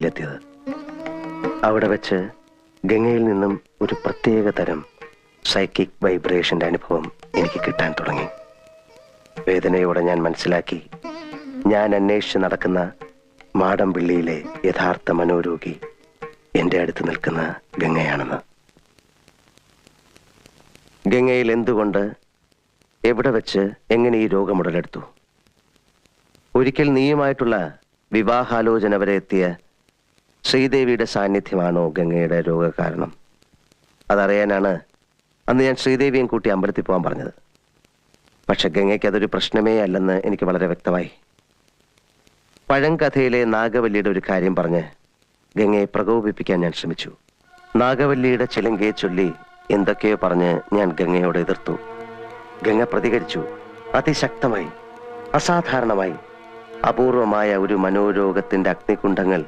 എത്തിയത്. അവിടെ വെച്ച് ഗംഗയിൽ നിന്നും ഒരു പ്രത്യേക തരം സൈക്കിക് വൈബ്രേഷന്റെ അനുഭവം എനിക്ക് കിട്ടാൻ തുടങ്ങി. വേദനയോടെ ഞാൻ മനസ്സിലാക്കി, ഞാൻ അന്വേഷിച്ച് നടക്കുന്ന മാടമ്പിള്ളിയിലെ യഥാർത്ഥ മനോരോഗി എൻ്റെ അടുത്ത് നിൽക്കുന്ന ഗംഗയാണെന്ന്. ഗംഗയിൽ എന്തുകൊണ്ട്, എവിടെ വെച്ച്, എങ്ങനെ ഈ രോഗം ഉടലെടുത്തു? ഒരിക്കൽ നീയുമായിട്ടുള്ള വിവാഹാലോചന വരെ എത്തിയ ശ്രീദേവിയുടെ സാന്നിധ്യമാണോ ഗംഗയുടെ രോഗകാരണം? അതറിയാനാണ് അന്ന് ഞാൻ ശ്രീദേവിയും കൂട്ടി അമ്പലത്തിൽ പോകാൻ പറഞ്ഞത്. പക്ഷെ ഗംഗയ്ക്ക് അതൊരു പ്രശ്നമേ അല്ലെന്ന് എനിക്ക് വളരെ വ്യക്തമായി. പഴങ്കഥയിലെ നാഗവല്ലിയുടെ ഒരു കാര്യം പറഞ്ഞ് ഗംഗയെ പ്രകോപിപ്പിക്കാൻ ഞാൻ ശ്രമിച്ചു. നാഗവല്ലിയുടെ ചിലങ്കയെ ചൊല്ലി എന്തൊക്കെയോ പറഞ്ഞ് ഞാൻ ഗംഗയോട് എതിർത്തു. ഗംഗ പ്രതികരിച്ചു. അതിശക്തമായി, അസാധാരണമായി. അപൂർവമായ ഒരു മനോരോഗത്തിന്റെ അഗ്നികുണ്ഡങ്ങൾ